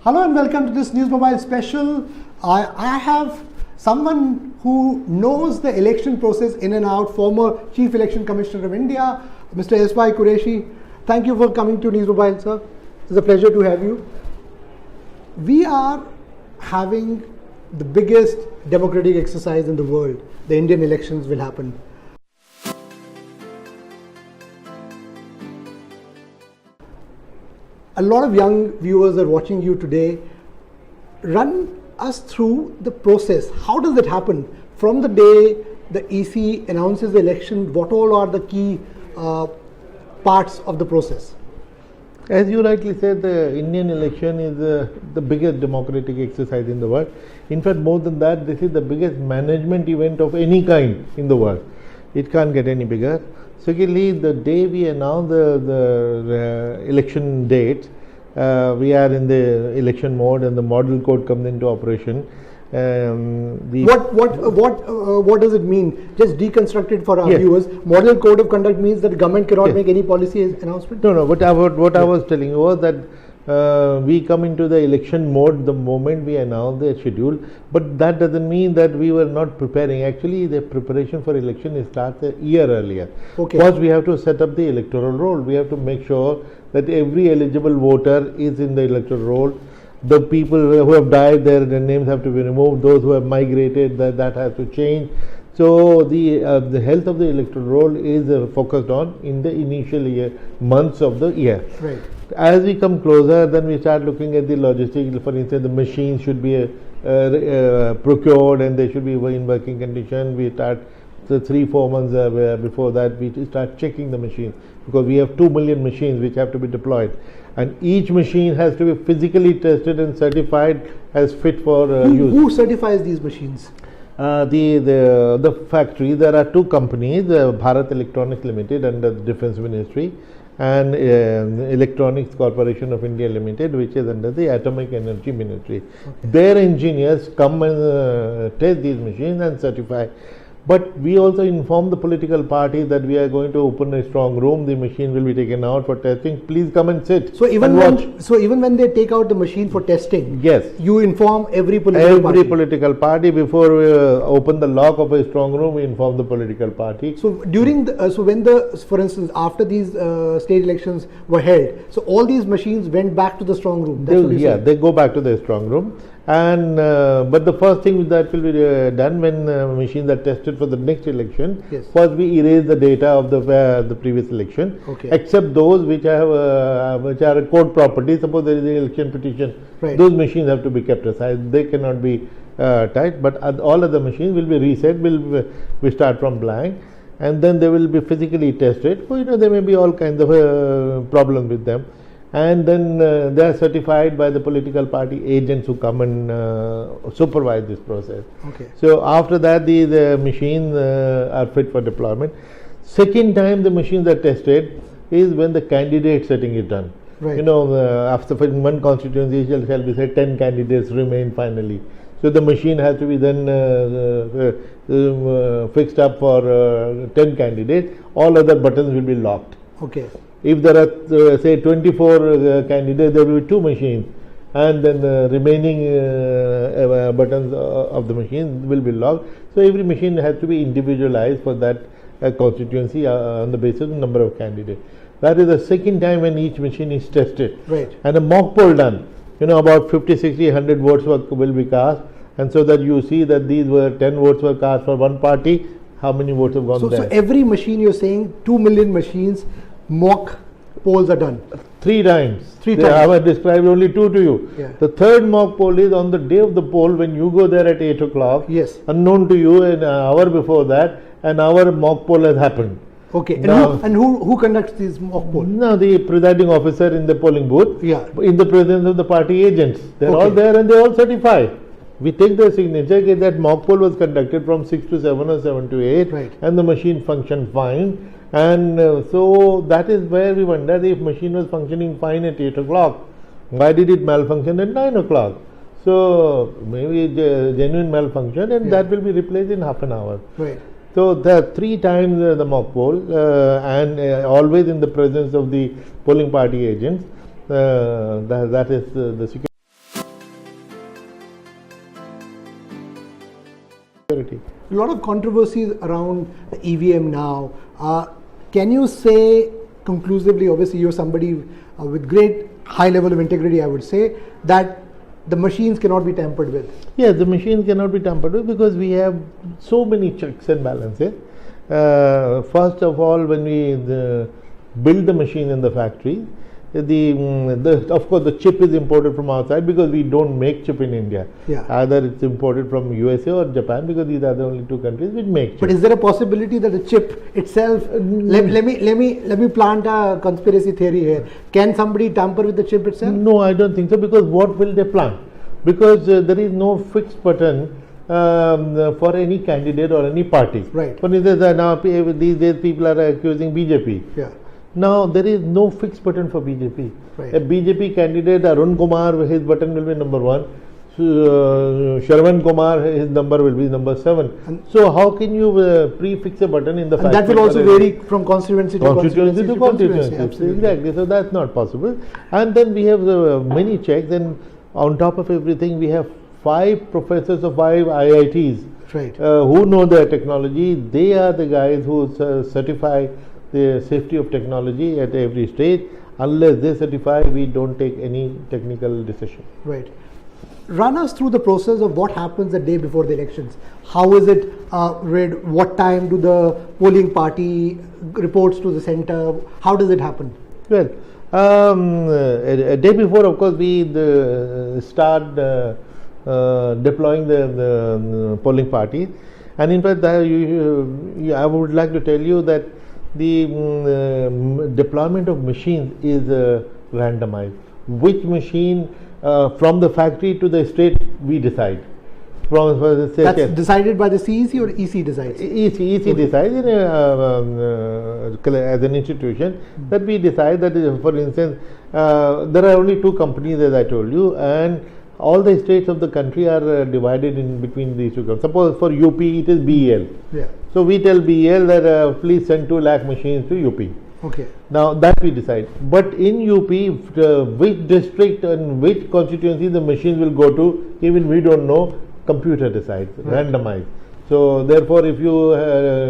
Hello and welcome to this News Mobile special. I have someone who knows the election process in and out, former Chief Election Commissioner of India, Mr. S.Y. Qureshi. Thank you for coming to News Mobile, sir. It's a pleasure to have you. We are having the biggest democratic exercise in the world. The Indian elections will happen. A lot of young viewers are watching you today. Run us through the process. How does it happen? From the day the EC announces the election, what all are the key parts of the process? As you rightly said, the Indian election is the biggest democratic exercise in the world. In fact, more than that, this is the biggest management event of any kind in the world. It can't get any bigger. Secondly, the day we announce the election date, we are in the election mode and the model code comes into operation. What does it mean? Just deconstruct it for our viewers. Model code of conduct means that the government cannot make any policy announcement? No. What I was telling you was that we come into the election mode the moment we announce the schedule, but that doesn't mean that we were not preparing. Actually, the preparation for election starts a year earlier. Okay. First, we have to set up the electoral roll. We have to make sure that every eligible voter is in the electoral roll. The people who have died, their names have to be removed. Those who have migrated, that has to change. So the health of the electoral roll is focused on in the initial months of the year. Right. As we come closer, then we start looking at the logistics. For instance, the machines should be procured and they should be in working condition. We start 3-4 months before that. We start checking the machines because we have 2 million machines which have to be deployed, and each machine has to be physically tested and certified as fit for use. Who certifies these machines? The factory. There are two companies, Bharat Electronics Limited under the Defence Ministry, and Electronics Corporation of India Limited, which is under the Atomic Energy Ministry. Okay. Their engineers come and test these machines and certify. But we also inform the political party that we are going to open a strong room. The machine will be taken out for testing. Please come and sit. So even when they take out the machine for testing, yes, you inform every political party before we open the lock of a strong room. We inform the political party. So during for instance, after these state elections were held, so all these machines went back to the strong room. They go back to the strong room. And but the first thing that will be done when machines are tested for the next election, first we erase the data of the previous election, except those which are code properties. Suppose there is an election petition, those machines have to be kept aside. They cannot be tied. But all other machines will be reset. We start from blank, and then they will be physically tested. So, there may be all kinds of problems with them. And then they are certified by the political party agents who come and supervise this process. Okay. So after that, the machines are fit for deployment. Second time the machines are tested is when the candidate setting is done. Right. After one constituency shall be said 10 candidates remain finally. So the machine has to be then fixed up for 10 candidates. All other buttons will be locked. Okay. If there are say 24 candidates, there will be 2 machines, and then the remaining buttons of the machine will be locked. So every machine has to be individualized for that constituency on the basis of the number of candidates. That is the second time when each machine is tested. Right. And a mock poll done. About 50, 60, 100 votes will be cast, and so that you see that these were 10 votes were cast for one party. How many votes have gone there? So every machine, you're saying 2 million machines. Mock polls are done 3 times. 3 times. I have described only 2 to you. Yeah. The third mock poll is on the day of the poll when you go there at 8 o'clock. Yes. Unknown to you, an hour before that, an hour mock poll has happened. Okay. And who conducts these mock polls? Now the presiding officer in the polling booth. Yeah. In the presence of the party agents. They are all there and they all certify. We take their signature that mock poll was conducted from 6 to 7 or 7 to 8, and the machine functioned fine. And so that is where we wonder if machine was functioning fine at 8 o'clock, why did it malfunction at 9 o'clock? So maybe a genuine malfunction, and that will be replaced in half an hour. Right. So there are 3 times the mock poll, and always in the presence of the polling party agents. That is the security. lot of controversies around the EVM now. Can you say conclusively, obviously you're somebody with great high level of integrity, I would say, that the machines cannot be tampered with? Yes, the machines cannot be tampered with because we have so many checks and balances. First of all, when we build the machine in the factory, of course the chip is imported from outside because we don't make chip in India. Yeah. Either it's imported from USA or Japan because these are the only two countries which make chip. But is there a possibility that the chip itself? Let me plant a conspiracy theory here. Can somebody tamper with the chip itself? No, I don't think so, because what will they plant? Because there is no fixed button for any candidate or any party. Right. For instance, now these days people are accusing BJP. Yeah. Now there is no fixed button for BJP. Right. A BJP candidate, Arun Kumar, his button will be number 1. Shravan Kumar, his number will be number 7. So how can you prefix a button in the? And that will also vary from constituency to constituency. Exactly. So that's not possible. And then we have many checks, and on top of everything, we have 5 professors of 5 IITs. Right. Who know their technology. They are the guys who certify the safety of technology at every stage. Unless they certify, we don't take any technical decision. Right. Run us through the process of what happens the day before the elections. How is it read? What time do the polling party reports to the center? How does it happen? Well, a day before, of course, we start deploying the polling parties. And in fact, I would like to tell you that the deployment of machines is randomized. Which machine from the factory to the state we decide. That's decided by the CEC or EC decides? EC decides as an institution that we decide that, for instance, there are only 2 companies, as I told you, and all the states of the country are divided in between these 2 companies. Suppose for UP it is BEL. Yeah. So we tell BEL that please send 2 lakh machines to UP. Okay. Now that we decide. But in UP, which district and which constituency the machines will go to, even we don't know. Computer decides, randomized. So therefore, if you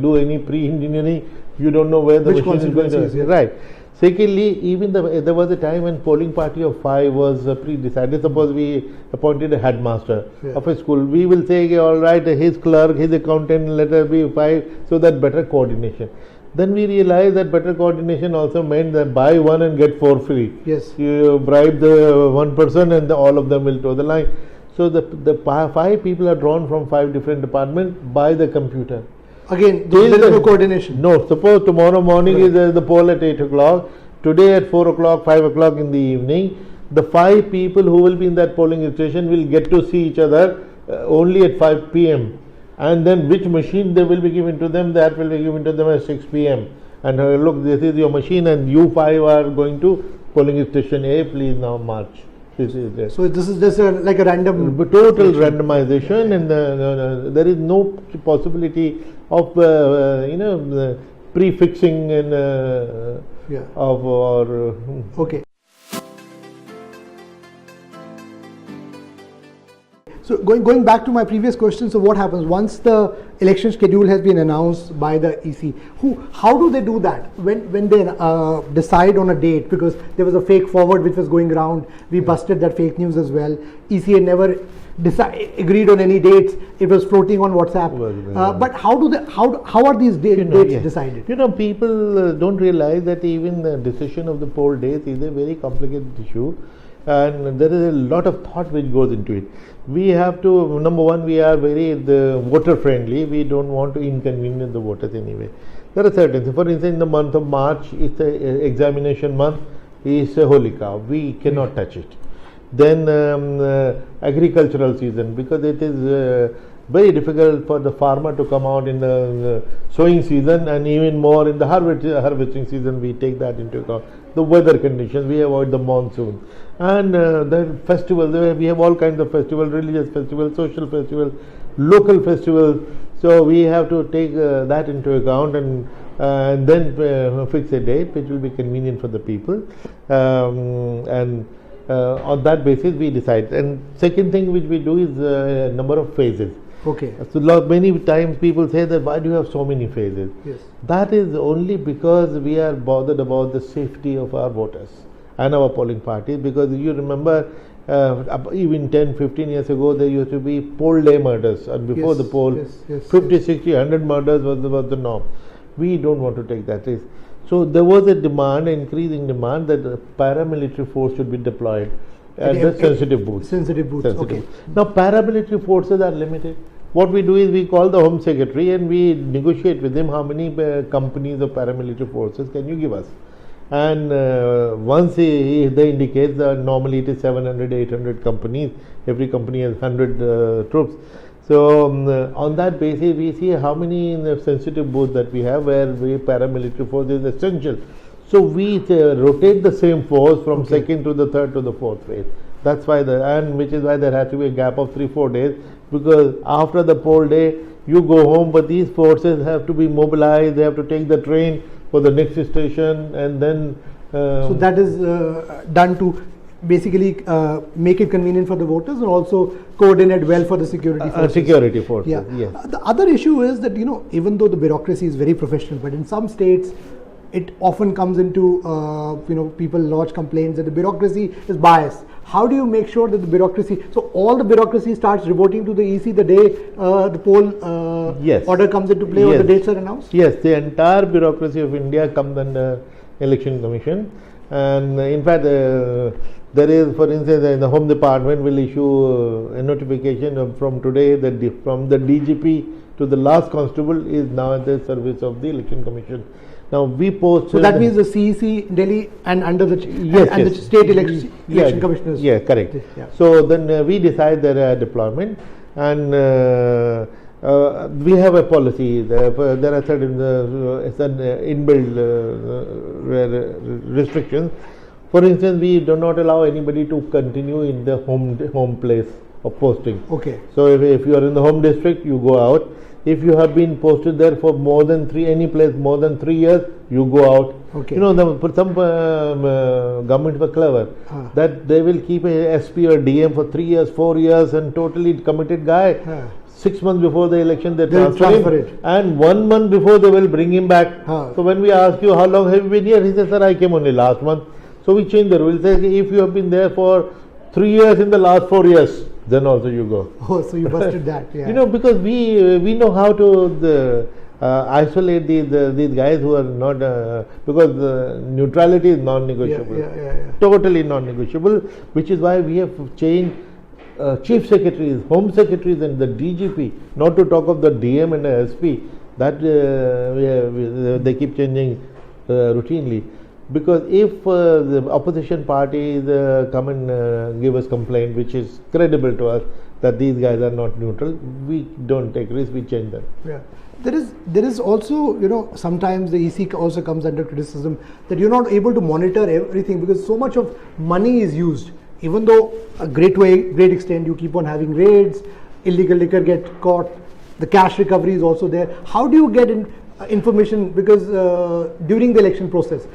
do any pre-engineering, you don't know where the machine is going to. Yeah. Right. Secondly, even there was a time when polling party of 5 was pre-decided. Suppose we appointed a headmaster of a school. We will say, all right, his clerk, his accountant, let us be 5, so that better coordination. Then we realized that better coordination also meant that buy 1 and get 4 free. Yes. You bribe the 1 person and all of them will toe the line. So the 5 people are drawn from 5 different departments by the computer. Again, there is no coordination. No, suppose tomorrow morning is the poll at 8 o'clock, today at 4 o'clock, 5 o'clock in the evening, the 5 people who will be in that polling station will get to see each other only at 5 p.m. And then which machine they will be given to them, that will be given to them at 6 p.m. And look, this is your machine and you 5 are going to polling station A, please now march. So this is just like a random total randomization, and there is no possibility of prefixing and of or okay. So going back to my previous question, so what happens once the election schedule has been announced by the EC? How do they do that when they decide on a date? Because there was a fake forward which was going around. We busted that fake news as well. EC had never agreed on any dates. It was floating on WhatsApp. But how are these dates decided? People don't realize that even the decision of the poll dates is a very complicated issue. And there is a lot of thought which goes into it. We have to, number one, we are very voter friendly. We don't want to inconvenience the voters anyway. There are certain things. For instance, in the month of March, it's a examination month, is a holy cow. We cannot touch it. Then agricultural season, because it is very difficult for the farmer to come out in the sowing season, and even more in the harvesting season. We take that into account. The weather conditions, we avoid the monsoon. And the festivals, we have all kinds of festivals, religious festivals, social festivals, local festivals. So we have to take that into account and then fix a date which will be convenient for the people. And on that basis we decide. And second thing which we do is a number of phases. Okay. So many times people say that why do you have so many phases? Yes. That is only because we are bothered about the safety of our voters and our polling parties, because you remember even 10-15 years ago there used to be poll day murders, and before the poll 50, 60, 100 murders was the norm. We don't want to take that risk. So there was a demand, increasing demand, that paramilitary force should be deployed at the sensitive booths. Okay. Now paramilitary forces are limited. What we do is we call the Home Secretary and we negotiate with him how many companies of paramilitary forces can you give us. And once they indicate that normally it is 700, 800 companies, every company has 100 troops. So on that basis we see how many sensitive booths that we have where paramilitary force is essential. So we rotate the same force from second to the third to the fourth phase. That's why which is why there has to be a gap of 3-4 days, because after the poll day you go home, but these forces have to be mobilized, they have to take the train for the next station, and then so that is done to basically make it convenient for the voters and also coordinate well for the security forces. Yes. The other issue is that, even though the bureaucracy is very professional, but in some states it often comes into people lodge complaints that the bureaucracy is biased. How do you make sure that the bureaucracy, so all the bureaucracy starts reporting to the EC the day the poll order comes into play or the dates are announced? Yes, the entire bureaucracy of India comes under Election Commission, and in fact there is, for instance, the Home Department will issue a notification from today that from the DGP to the last constable is now at the service of the Election Commission. Now we post. So that means the CEC in Delhi and under the the state election commissioners. Yeah, correct. Yeah. So then we decide their deployment, and we have a policy. There are certain inbuilt restrictions. For instance, we do not allow anybody to continue in the home place of posting. Okay. So if you are in the home district, you go out. If you have been posted there for more than 3 years, you go out. Okay. Some governments were clever that they will keep a SP or DM for 3 years, 4 years, and totally committed guy. 6 months before the election, they transfer him, and 1 month before they will bring him back. So when we ask you how long have you been here, he says, "Sir, I came only last month." So we change the rule. Say if you have been there for 3 years in the last 4 years, then also you go. Oh, so you busted that. Yeah. Because we know how to isolate these guys who are not because neutrality is non-negotiable. Totally non-negotiable. Which is why we have changed chief secretaries, home secretaries, and the DGP. Not to talk of the DM and the SP. That they keep changing routinely. Because if the opposition parties come and give us complaint, which is credible to us that these guys are not neutral, we don't take risks, we change them. Yeah. There is also, sometimes the EC also comes under criticism that you're not able to monitor everything because so much of money is used. Even though a great extent you keep on having raids, illegal liquor get caught, the cash recovery is also there. How do you get information? Because during the election process,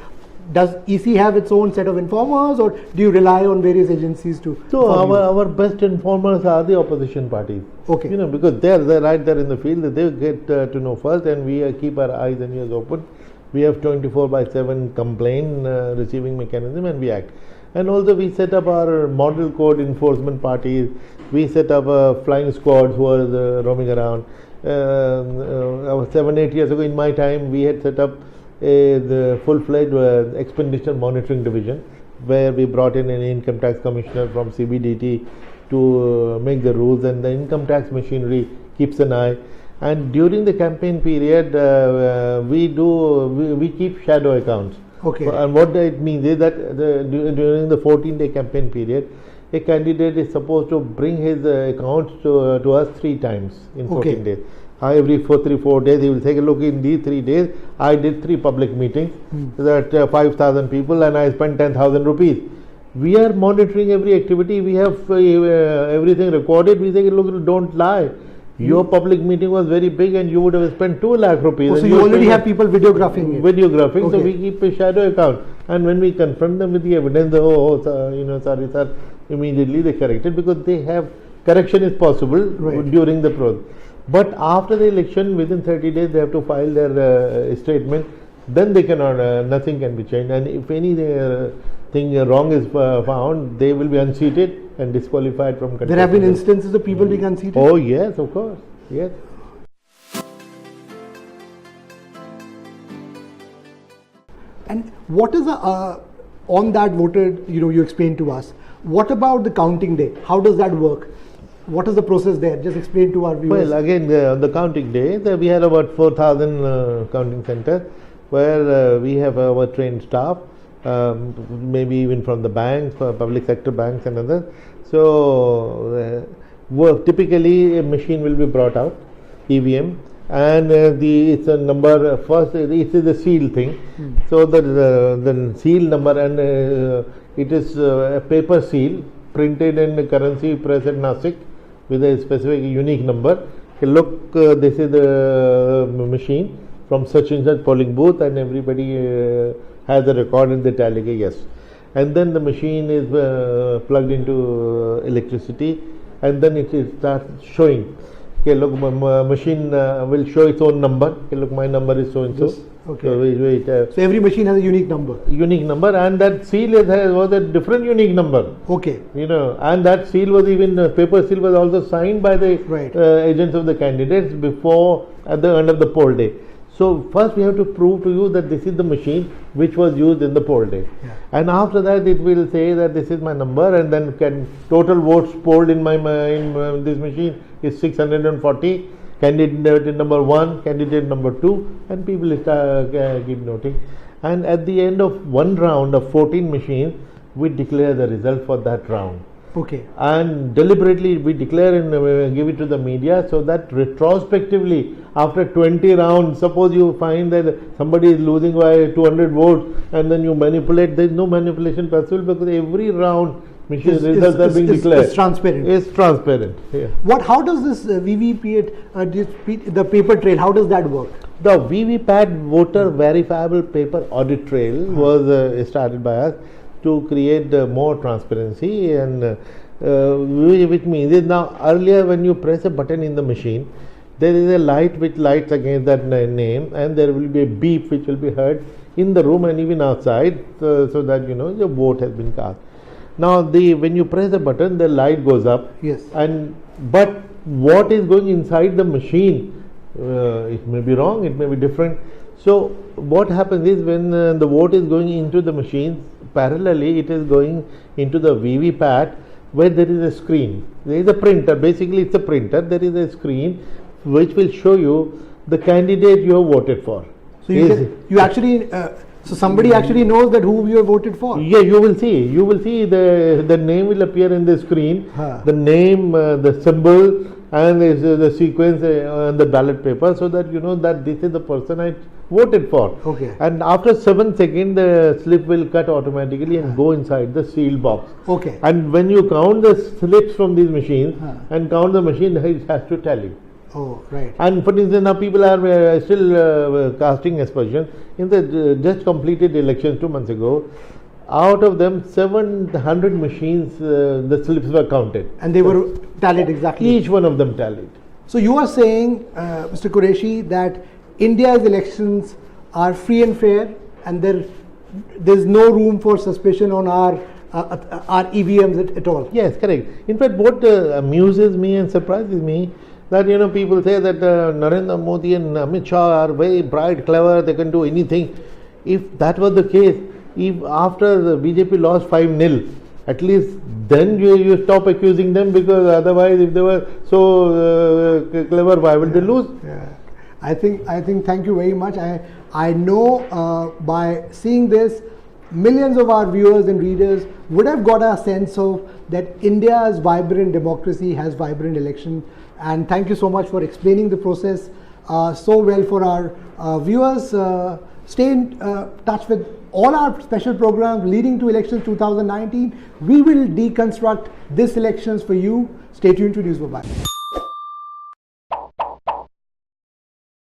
does EC have its own set of informers, or do you rely on various agencies to? So our best informers are the opposition parties. Okay. Because they're right there in the field. They get to know first, and we keep our eyes and ears open. We have 24/7 complaint receiving mechanism, and we act. And also we set up our model code enforcement parties. We set up flying squads who are roaming around. 7-8 years ago, in my time, we had set up the full-fledged expenditure monitoring division, where we brought in an income tax commissioner from CBDT to make the rules, and the income tax machinery keeps an eye. And during the campaign period, we keep shadow accounts. Okay. And what it means is that during the 14-day campaign period, a candidate is supposed to bring his accounts to us 3 times in 14 days. Every 4 days he will take a look. In these 3 days I did 3 public meetings that 5,000 people, and I spent 10,000 rupees. We are monitoring every activity. We have everything recorded. We say, look, don't lie. Your public meeting was very big and you would have spent 2 lakh rupees. So you already have people videographing it. Okay. So we keep a shadow account, and when we confront them with the evidence, sorry sir, immediately they correct it, because they have correction is possible Right. during the process. But after the election, within 30 days, they have to file their statement. Then they cannot, nothing can be changed. And if any thing wrong is found, they will be unseated and disqualified from contesting. There have been instances of people being unseated? Oh yes, of course, yes. And what is the, on that voter, you explained to us, what about the counting day? How does that work? What is the process there? Just explain to our viewers. Well, again, on the counting day, we had about 4,000 counting centers where we have our trained staff, maybe even from the banks, public sector banks and others. So, typically a machine will be brought out, EVM, and it's a number, first it is the seal thing. So, the seal number, and it is a paper seal printed in currency press at Nasik with a specific unique number. Okay, look, this is the machine from such and such polling booth, and everybody has a record in the tally, yes. And then the machine is plugged into electricity, and then it starts showing. Okay, look, machine will show its own number. Okay, look, my number is so and so. Okay. So every machine has a unique number. Unique number, and that seal was a different unique number. Okay. And that seal was even paper seal was also signed by the agents of the candidates before at the end of the poll day. So first we have to prove to you that this is the machine which was used in the poll day, and after that it will say that this is my number, and then total votes polled in this machine is 640. Candidate number 1, candidate number 2, and people keep noting. And at the end of one round of 14 machines, we declare the result for that round. Okay. And deliberately we declare and give it to the media, so that retrospectively, after 20 rounds, suppose you find that somebody is losing by 200 votes, and then you manipulate. There is no manipulation possible, because every round machine results are being declared. It's transparent. It's transparent. Yeah. How does this VVPAT, the paper trail, how does that work? The VVPAT voter verifiable paper audit trail was started by us to create more transparency, and which means is now earlier when you press a button in the machine, there is a light which lights against that name, and there will be a beep which will be heard in the room and even outside, so that your vote has been cast. Now when you press the button, the light goes up. Yes. But what is going inside the machine, it may be wrong, it may be different. So what happens is, when the vote is going into the machine, parallelly it is going into the VVPAT, where there is a screen. There is a printer. Basically, it's a printer. There is a screen which will show you the candidate you have voted for. So you actually. So somebody actually knows that who you have voted for. Yeah, you will see. You will see the name will appear in the screen. The name, the symbol, and the sequence on the ballot paper, so that you know that this is the person I voted for. Okay. And after 7 seconds, the slip will cut automatically and go inside the seal box. Okay. And when you count the slips from these machines and count the machine, it has to tally. Oh, right. And for instance, now people are still casting aspersions. In the just completed elections 2 months ago, out of them 700 machines, the slips were counted. And they were tallied exactly? Each one of them tallied. So you are saying, Mr. Qureshi, that India's elections are free and fair, and there's no room for suspicion on our EVMs at all? Yes, correct. In fact, what amuses me and surprises me, that people say that Narendra Modi and Amit Shah are very bright, clever, they can do anything. If that was the case, if after the BJP lost 5-0, at least then you stop accusing them, because otherwise, if they were so clever, why would they lose? Yeah. I think thank you very much. I know by seeing this, millions of our viewers and readers would have got a sense of that India's vibrant democracy has vibrant election. And thank you so much for explaining the process so well for our viewers. Stay in touch with all our special programs leading to elections 2019. We will deconstruct these elections for you. Stay tuned to News Mobile.